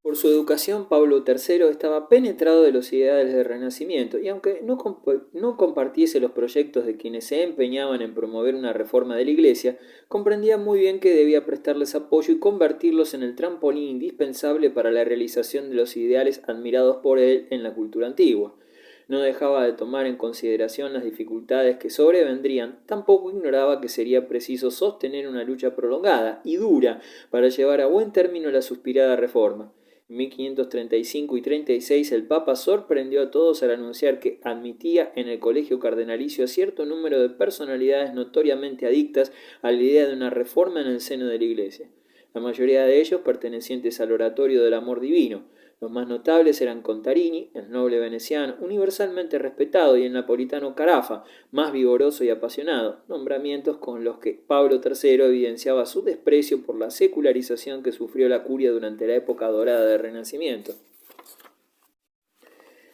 Por su educación, Pablo III estaba penetrado de los ideales del Renacimiento y aunque no compartiese los proyectos de quienes se empeñaban en promover una reforma de la Iglesia, comprendía muy bien que debía prestarles apoyo y convertirlos en el trampolín indispensable para la realización de los ideales admirados por él en la cultura antigua. No dejaba de tomar en consideración las dificultades que sobrevendrían, tampoco ignoraba que sería preciso sostener una lucha prolongada y dura para llevar a buen término la suspirada reforma. En 1535 y 36 el Papa sorprendió a todos al anunciar que admitía en el colegio cardenalicio a cierto número de personalidades notoriamente adictas a la idea de una reforma en el seno de la Iglesia. La mayoría de ellos pertenecientes al oratorio del amor divino. Los más notables eran Contarini, el noble veneciano, universalmente respetado, y el napolitano Carafa, más vigoroso y apasionado, nombramientos con los que Pablo III evidenciaba su desprecio por la secularización que sufrió la curia durante la época dorada del Renacimiento.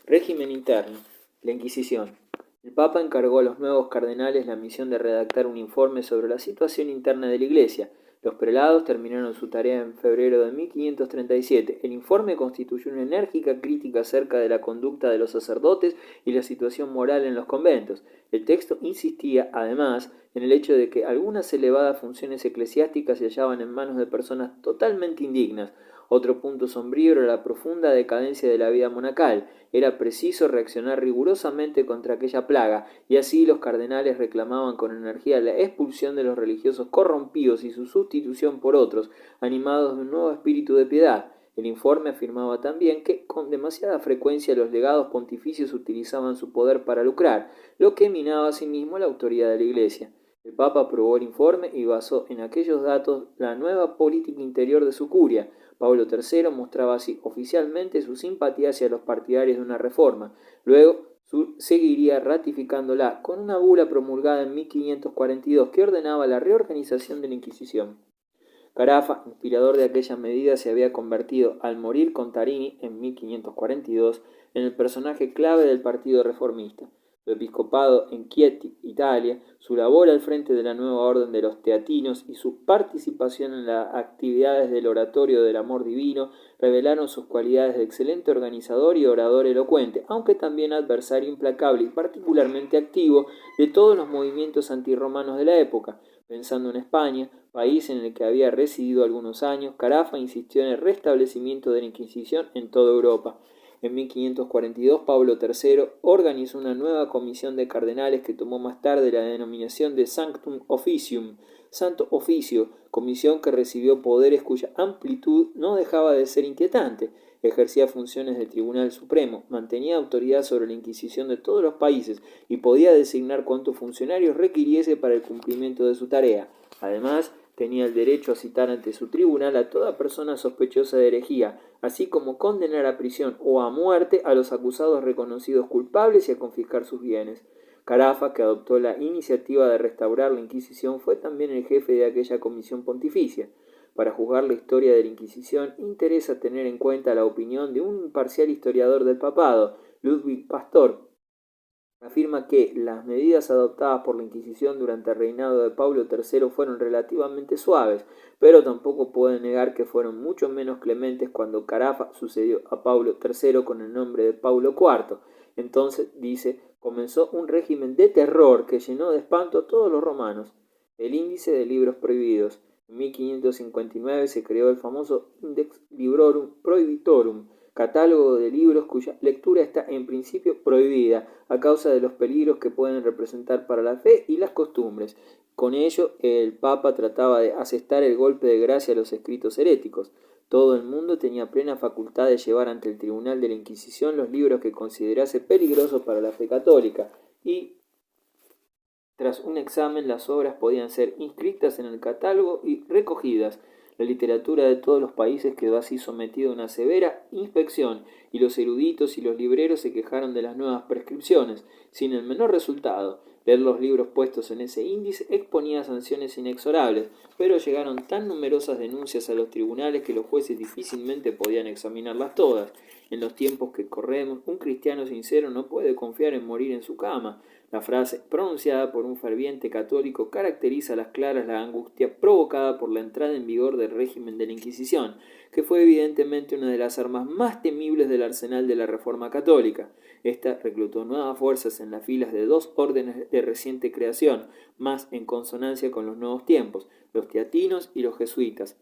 Régimen interno. La Inquisición. El Papa encargó a los nuevos cardenales la misión de redactar un informe sobre la situación interna de la Iglesia. Los prelados terminaron su tarea en febrero de 1537. El informe constituyó una enérgica crítica acerca de la conducta de los sacerdotes y la situación moral en los conventos. El texto insistía, además, en el hecho de que algunas elevadas funciones eclesiásticas se hallaban en manos de personas totalmente indignas. Otro punto sombrío era la profunda decadencia de la vida monacal. Era preciso reaccionar rigurosamente contra aquella plaga, y así los cardenales reclamaban con energía la expulsión de los religiosos corrompidos y su sustitución por otros, animados de un nuevo espíritu de piedad. El informe afirmaba también que con demasiada frecuencia los legados pontificios utilizaban su poder para lucrar, lo que minaba asimismo la autoridad de la Iglesia. El Papa aprobó el informe y basó en aquellos datos la nueva política interior de su curia. Pablo III mostraba así oficialmente su simpatía hacia los partidarios de una reforma. Luego seguiría ratificándola con una bula promulgada en 1542 que ordenaba la reorganización de la Inquisición. Carafa, inspirador de aquella medida, se había convertido, al morir Contarini en 1542, en el personaje clave del partido reformista. Su episcopado en Chieti, Italia, su labor al frente de la nueva orden de los teatinos y su participación en las actividades del oratorio del amor divino revelaron sus cualidades de excelente organizador y orador elocuente, aunque también adversario implacable y particularmente activo de todos los movimientos antirromanos de la época. Pensando en España, país en el que había residido algunos años, Carafa insistió en el restablecimiento de la Inquisición en toda Europa. En 1542, Pablo III organizó una nueva comisión de cardenales que tomó más tarde la denominación de Sanctum Officium, Santo Oficio, comisión que recibió poderes cuya amplitud no dejaba de ser inquietante. Ejercía funciones de Tribunal Supremo, mantenía autoridad sobre la Inquisición de todos los países y podía designar cuantos funcionarios requiriese para el cumplimiento de su tarea. Además, tenía el derecho a citar ante su tribunal a toda persona sospechosa de herejía, así como condenar a prisión o a muerte a los acusados reconocidos culpables y a confiscar sus bienes. Carafa, que adoptó la iniciativa de restaurar la Inquisición, fue también el jefe de aquella comisión pontificia. Para juzgar la historia de la Inquisición, interesa tener en cuenta la opinión de un imparcial historiador del papado, Ludwig Pastor. Afirma que las medidas adoptadas por la Inquisición durante el reinado de Pablo III fueron relativamente suaves, pero tampoco puede negar que fueron mucho menos clementes cuando Carafa sucedió a Pablo III con el nombre de Pablo IV. Entonces, dice, comenzó un régimen de terror que llenó de espanto a todos los romanos. El índice de libros prohibidos. En 1559 se creó el famoso Index Librorum Prohibitorum, catálogo de libros cuya lectura está en principio prohibida a causa de los peligros que pueden representar para la fe y las costumbres. Con ello, el Papa trataba de asestar el golpe de gracia a los escritos heréticos. Todo el mundo tenía plena facultad de llevar ante el tribunal de la Inquisición los libros que considerase peligrosos para la fe católica y, tras un examen, las obras podían ser inscritas en el catálogo y recogidas. La literatura de todos los países quedó así sometida a una severa inspección, y los eruditos y los libreros se quejaron de las nuevas prescripciones, sin el menor resultado. Leer los libros puestos en ese índice exponía sanciones inexorables, pero llegaron tan numerosas denuncias a los tribunales que los jueces difícilmente podían examinarlas todas. En los tiempos que corremos, un cristiano sincero no puede confiar en morir en su cama. La frase, pronunciada por un ferviente católico, caracteriza a las claras la angustia provocada por la entrada en vigor del régimen de la Inquisición, que fue evidentemente una de las armas más temibles del arsenal de la Reforma católica. Esta reclutó nuevas fuerzas en las filas de dos órdenes de reciente creación, más en consonancia con los nuevos tiempos, los teatinos y los jesuitas.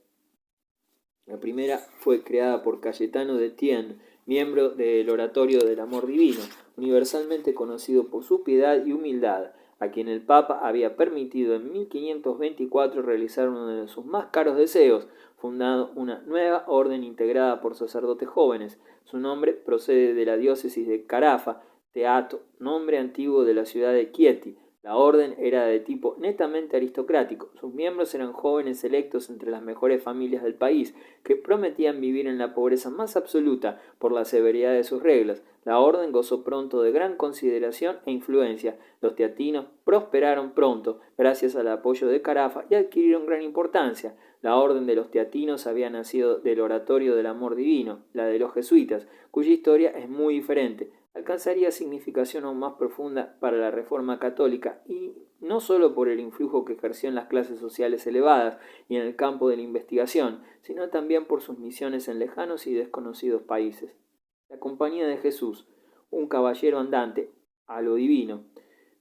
La primera fue creada por Cayetano de Thiene, miembro del Oratorio del Amor Divino, universalmente conocido por su piedad y humildad, a quien el Papa había permitido en 1524 realizar uno de sus más caros deseos, fundando una nueva orden integrada por sacerdotes jóvenes. Su nombre procede de la diócesis de Carafa, Teato, nombre antiguo de la ciudad de Chieti. La orden era de tipo netamente aristocrático. Sus miembros eran jóvenes electos entre las mejores familias del país, que prometían vivir en la pobreza más absoluta por la severidad de sus reglas. La orden gozó pronto de gran consideración e influencia. Los teatinos prosperaron pronto, gracias al apoyo de Carafa, y adquirieron gran importancia. La orden de los teatinos había nacido del Oratorio del Amor Divino, la de los jesuitas, cuya historia es muy diferente. Alcanzaría significación aún más profunda para la Reforma católica, y no sólo por el influjo que ejerció en las clases sociales elevadas y en el campo de la investigación, sino también por sus misiones en lejanos y desconocidos países. La Compañía de Jesús, un caballero andante, a lo divino.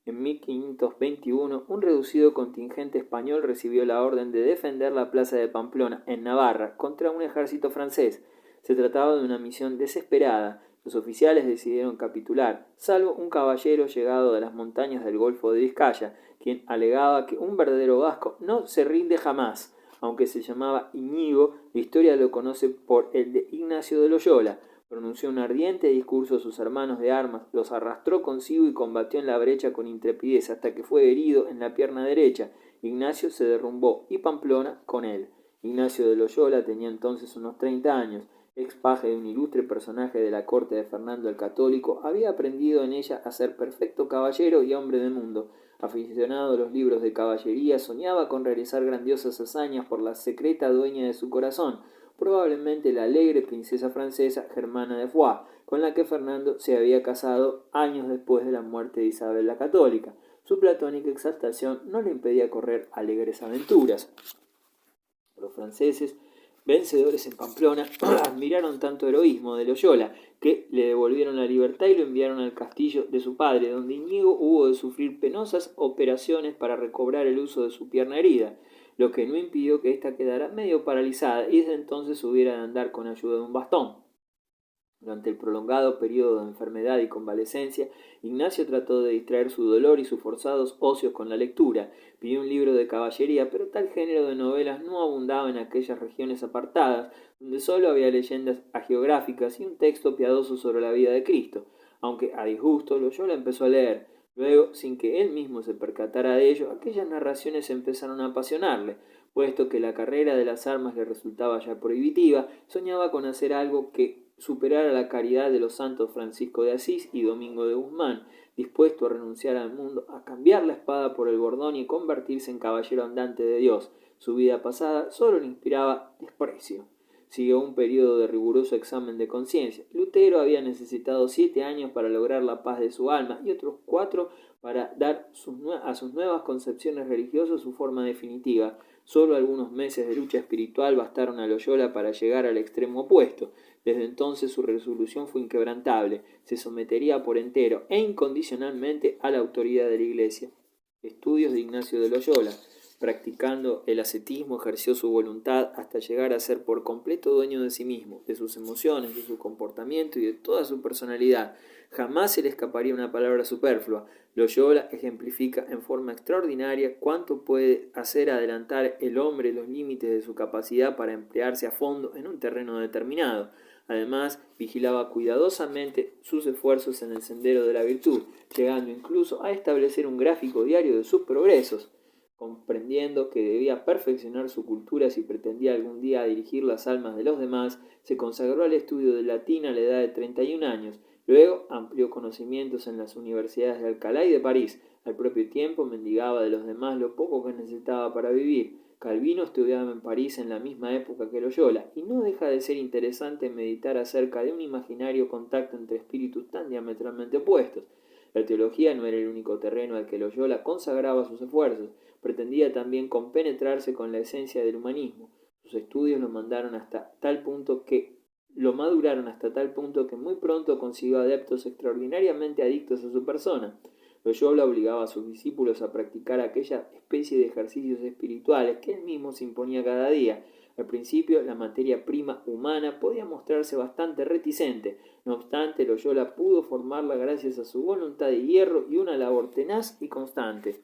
En 1521, un reducido contingente español recibió la orden de defender la plaza de Pamplona, en Navarra, contra un ejército francés. Se trataba de una misión desesperada. Los oficiales decidieron capitular, salvo un caballero llegado de las montañas del Golfo de Vizcaya, quien alegaba que un verdadero vasco no se rinde jamás. Aunque se llamaba Íñigo, la historia lo conoce por el de Ignacio de Loyola. Pronunció un ardiente discurso a sus hermanos de armas, los arrastró consigo y combatió en la brecha con intrepidez hasta que fue herido en la pierna derecha. Ignacio se derrumbó y Pamplona con él. Ignacio de Loyola tenía entonces unos 30 años. Ex paje de un ilustre personaje de la corte de Fernando el Católico, había aprendido en ella a ser perfecto caballero y hombre de mundo. Aficionado a los libros de caballería, soñaba con realizar grandiosas hazañas por la secreta dueña de su corazón, probablemente la alegre princesa francesa Germana de Foix, con la que Fernando se había casado años después de la muerte de Isabel la Católica. Su platónica exaltación no le impedía correr alegres aventuras. Los franceses, vencedores en Pamplona, admiraron tanto heroísmo de Loyola que le devolvieron la libertad y lo enviaron al castillo de su padre, donde Íñigo hubo de sufrir penosas operaciones para recobrar el uso de su pierna herida, lo que no impidió que ésta quedara medio paralizada y desde entonces hubiera de andar con ayuda de un bastón. Durante el prolongado periodo de enfermedad y convalecencia, Ignacio trató de distraer su dolor y sus forzados ocios con la lectura. Pidió un libro de caballería, pero tal género de novelas no abundaba en aquellas regiones apartadas, donde sólo había leyendas hagiográficas y un texto piadoso sobre la vida de Cristo. Aunque a disgusto, Loyola empezó a leer. Luego, sin que él mismo se percatara de ello, aquellas narraciones empezaron a apasionarle. Puesto que la carrera de las armas le resultaba ya prohibitiva, soñaba con hacer algo que superara la caridad de los santos Francisco de Asís y Domingo de Guzmán, dispuesto a renunciar al mundo, a cambiar la espada por el bordón y convertirse en caballero andante de Dios. Su vida pasada solo le inspiraba desprecio. Siguió un periodo de riguroso examen de conciencia. Lutero había necesitado 7 años para lograr la paz de su alma y otros 4 para dar a sus nuevas concepciones religiosas su forma definitiva. Solo algunos meses de lucha espiritual bastaron a Loyola para llegar al extremo opuesto. Desde entonces su resolución fue inquebrantable. Se sometería por entero e incondicionalmente a la autoridad de la Iglesia. Estudios de Ignacio de Loyola. Practicando el ascetismo, ejerció su voluntad hasta llegar a ser por completo dueño de sí mismo, de sus emociones, de su comportamiento y de toda su personalidad. Jamás se le escaparía una palabra superflua. Loyola ejemplifica en forma extraordinaria cuánto puede hacer adelantar el hombre los límites de su capacidad para emplearse a fondo en un terreno determinado. Además, vigilaba cuidadosamente sus esfuerzos en el sendero de la virtud, llegando incluso a establecer un gráfico diario de sus progresos. Comprendiendo que debía perfeccionar su cultura si pretendía algún día dirigir las almas de los demás, se consagró al estudio del latín a la edad de 31 años. Luego amplió conocimientos en las universidades de Alcalá y de París. Al propio tiempo mendigaba de los demás lo poco que necesitaba para vivir. Calvino estudiaba en París en la misma época que Loyola, y no deja de ser interesante meditar acerca de un imaginario contacto entre espíritus tan diametralmente opuestos. La teología no era el único terreno al que Loyola consagraba sus esfuerzos, pretendía también compenetrarse con la esencia del humanismo. Sus estudios lo maduraron hasta tal punto que muy pronto consiguió adeptos extraordinariamente adictos a su persona. Loyola obligaba a sus discípulos a practicar aquella especie de ejercicios espirituales que él mismo se imponía cada día. Al principio, la materia prima humana podía mostrarse bastante reticente. No obstante, Loyola pudo formarla gracias a su voluntad de hierro y una labor tenaz y constante.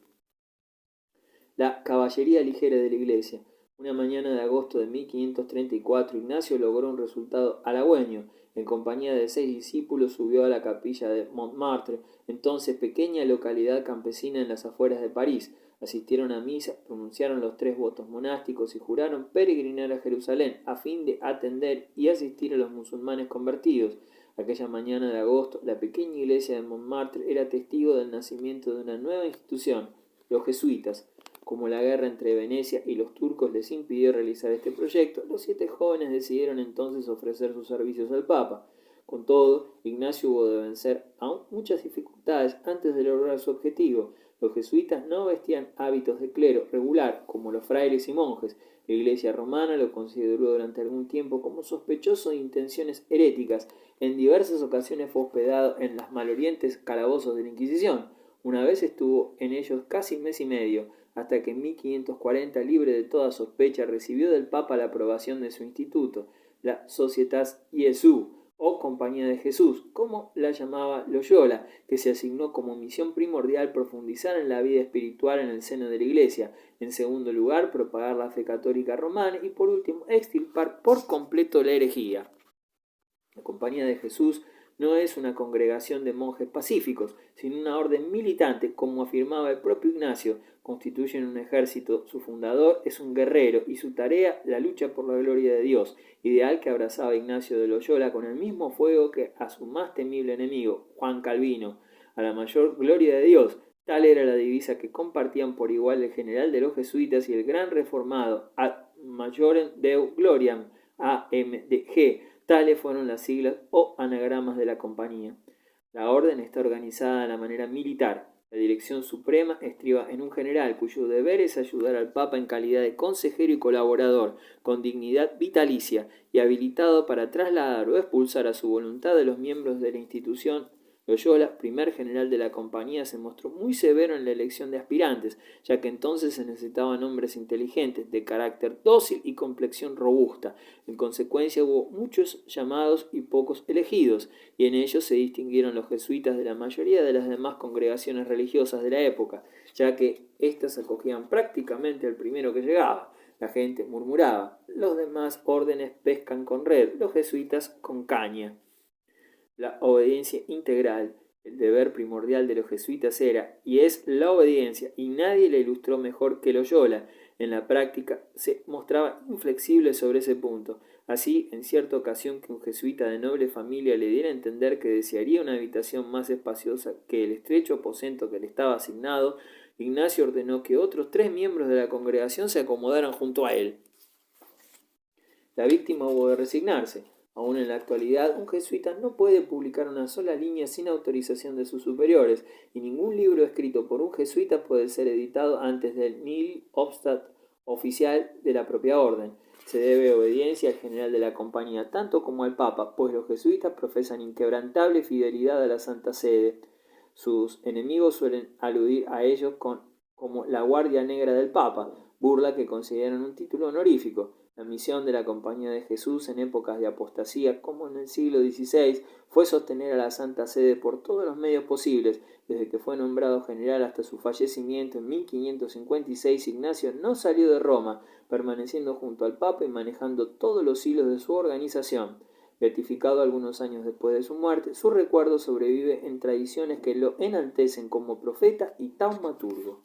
La caballería ligera de la Iglesia. Una mañana de agosto de 1534, Ignacio logró un resultado halagüeño. En compañía de 6 discípulos subió a la capilla de Montmartre, entonces pequeña localidad campesina en las afueras de París. Asistieron a misa, pronunciaron los 3 votos monásticos y juraron peregrinar a Jerusalén a fin de atender y asistir a los musulmanes convertidos. Aquella mañana de agosto, la pequeña iglesia de Montmartre era testigo del nacimiento de una nueva institución, los jesuitas. Como la guerra entre Venecia y los turcos les impidió realizar este proyecto, los 7 jóvenes decidieron entonces ofrecer sus servicios al Papa. Con todo, Ignacio hubo de vencer aún muchas dificultades antes de lograr su objetivo. Los jesuitas no vestían hábitos de clero regular como los frailes y monjes. La Iglesia romana lo consideró durante algún tiempo como sospechoso de intenciones heréticas. En diversas ocasiones fue hospedado en los malolientes calabozos de la Inquisición. Una vez estuvo en ellos casi 1 mes y medio, hasta que en 1540, libre de toda sospecha, recibió del Papa la aprobación de su instituto, la Societas Jesu, o Compañía de Jesús, como la llamaba Loyola, que se asignó como misión primordial profundizar en la vida espiritual en el seno de la Iglesia, en segundo lugar, propagar la fe católica romana y, por último, extirpar por completo la herejía. La Compañía de Jesús no es una congregación de monjes pacíficos, sino una orden militante, como afirmaba el propio Ignacio. Constituyen un ejército, su fundador es un guerrero y su tarea la lucha por la gloria de Dios, ideal que abrazaba Ignacio de Loyola con el mismo fuego que a su más temible enemigo, Juan Calvino, a la mayor gloria de Dios. Tal era la divisa que compartían por igual el general de los jesuitas y el gran reformado, ad majorem Deo gloriam, AMDG. Tales fueron las siglas o anagramas de la compañía. La orden está organizada de la manera militar. La dirección suprema estriba en un general cuyo deber es ayudar al Papa en calidad de consejero y colaborador, con dignidad vitalicia y habilitado para trasladar o expulsar a su voluntad de los miembros de la institución. Loyola, primer general de la compañía, se mostró muy severo en la elección de aspirantes, ya que entonces se necesitaban hombres inteligentes, de carácter dócil y complexión robusta. En consecuencia hubo muchos llamados y pocos elegidos, y en ellos se distinguieron los jesuitas de la mayoría de las demás congregaciones religiosas de la época, ya que éstas acogían prácticamente al primero que llegaba. La gente murmuraba, los demás órdenes pescan con red, los jesuitas con caña. La obediencia integral, el deber primordial de los jesuitas era y es la obediencia, y nadie la ilustró mejor que Loyola. En la práctica se mostraba inflexible sobre ese punto. Así, en cierta ocasión que un jesuita de noble familia le diera a entender que desearía una habitación más espaciosa que el estrecho aposento que le estaba asignado, Ignacio ordenó que otros 3 miembros de la congregación se acomodaran junto a él. La víctima hubo de resignarse. Aún en la actualidad, un jesuita no puede publicar una sola línea sin autorización de sus superiores, y ningún libro escrito por un jesuita puede ser editado antes del nihil obstat oficial de la propia orden. Se debe obediencia al general de la compañía, tanto como al Papa, pues los jesuitas profesan inquebrantable fidelidad a la Santa Sede. Sus enemigos suelen aludir a ellos como la Guardia Negra del Papa, burla que consideran un título honorífico. La misión de la Compañía de Jesús en épocas de apostasía, como en el siglo XVI, fue sostener a la Santa Sede por todos los medios posibles. Desde que fue nombrado general hasta su fallecimiento en 1556, Ignacio no salió de Roma, permaneciendo junto al Papa y manejando todos los hilos de su organización. Beatificado algunos años después de su muerte, su recuerdo sobrevive en tradiciones que lo enaltecen como profeta y taumaturgo.